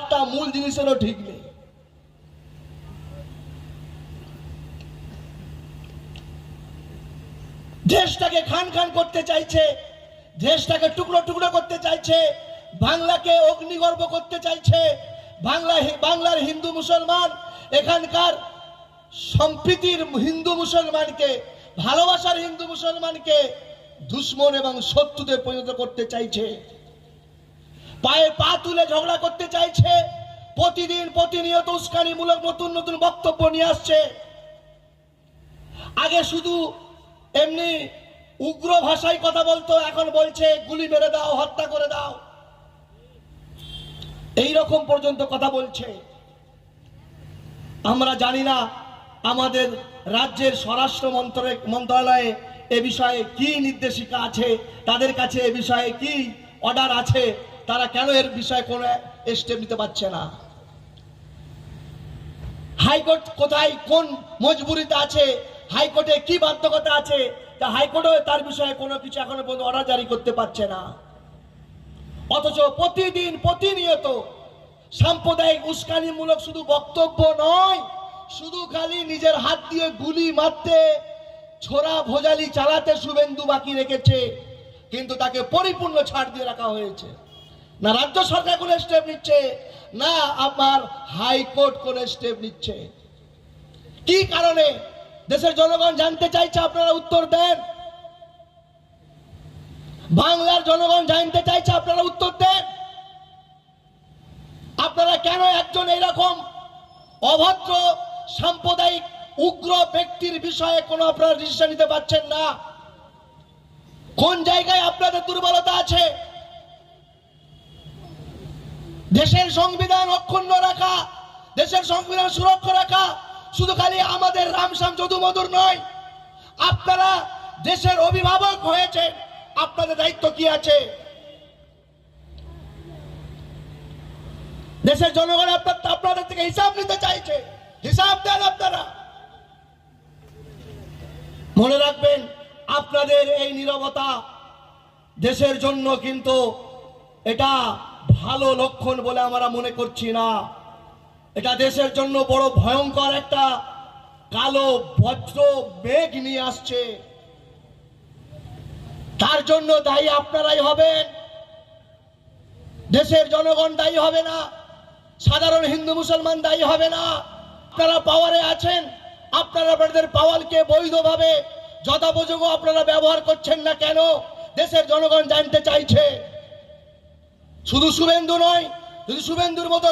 একটা মূল জিনিসেরও ঠিক নেই। দেশটাকে খান খান করতে চাইছে, দেশটাকে টুকরো টুকরো করতে চাইছে, বাংলাকে অগ্নিগর্ভ করতে চাইছে। বাংলার হিন্দু মুসলমান, এখানকার সম্প্রীতির হিন্দু মুসলমানকে, ভালোবাসার হিন্দু মুসলমানকে দুশ্মন এবং শত্রুতে পরিণত করতে চাইছে। পায়ে পা তুলে ঝগড়া করতে চাইছে। প্রতিদিন প্রতিনিয়ত উস্কানিমূলক নতুন নতুন বক্তব্য নিয়ে আসছে। আগে শুধু এমনি উগ্র ভাষায় কথা বলতো, এখন বলছে গুলি মেরে দাও, হত্যা করে দাও, এই রকম পর্যন্ত কথা বলছে। আমরা জানি না আমাদের রাজ্যের স্বরাষ্ট্র মন্ত্রণালয়ে এ বিষয়ে কি নির্দেশিকা আছে, তাদের কাছে এ বিষয়ে কি অর্ডার আছে, তারা কেন এর বিষয়ে কোনো স্টেপ নিতে পারছে না। হাইকোর্ট কোথায় কোন মজবুরিতে আছে, হাইকোর্টে কি বাধ্যকতা আছে, তা হাইকোর্টও তার বিষয়ে কোনো কিছু এখনো পর্যন্ত অর্ডার জারি করতে পারছে না। অথচ প্রতিদিন প্রতিনিয়ত সাম্প্রদায়িক উস্কানিমূলক শুধু বক্তব্য নয়, শুধু খালি নিজের হাত দিয়ে গুলি মারতে, ছোড়া ভোজালি চালাতে শুভেন্দু বাকি রেখেছে, কিন্তু তাকে পরিপূর্ণ ছাড় দিয়ে রাখা হয়েছে। না রাজ্য সরকার কোনো স্টেপ নিচ্ছে, না আপনার হাইকোর্ট কোনো স্টেপ নিচ্ছে। কি কারণে দেশের জনগণ জানতে চাইছে, আপনারা উত্তর দেন। বাংলার জনগণ জানতে চাইছে, আপনারা উত্তর দেন। আপনারা কেন একজন এরকম অভদ্র সাম্প্রদায়িক উগ্র ব্যক্তির বিষয়ে কোনো আপনারা ডিসিশন নিতে পারছেন না? কোন জায়গায় আপনাদের দুর্বলতা আছে? দেশের সংবিধান অক্ষুণ্ণ রাখা, দেশের সংবিধান সুরক্ষা রাখা শুধু খালি আমাদের রামশ্যাম যদু মধুর নয়। আপনারা দেশের অভিভাবক হয়েছেন, আপনাদের দায়িত্ব কি আছে? দেশের জনগণ আপনাদের থেকে হিসাব নিতে চাইছে, হিসাব দেন আপনারা। মনে রাখবেন, আপনাদের এই নীরবতা দেশের জন্য কিন্তু এটা ভালো লক্ষণ বলে আমরা মনে করছি না। এটা দেশের জন্য বড় ভয়ঙ্কর একটা কালো বজ্র মেঘ নিয়ে আসছে। তার জন্য দায়ী আপনারাই হবেন, দেশের জনগণ দায়ী হবে না, সাধারণ হিন্দু মুসলমান দায়ী হবে না। আপনারা পাওয়ারে আছেন, আপনারা আপনাদের পাওয়ারকে বৈধভাবে যথাপযোগ্য আপনারা ব্যবহার করছেন না কেন? দেশের জনগণ জানতে চাইছে। শুধু শুভেন্দু নয়, যদি শুভেন্দুর মতো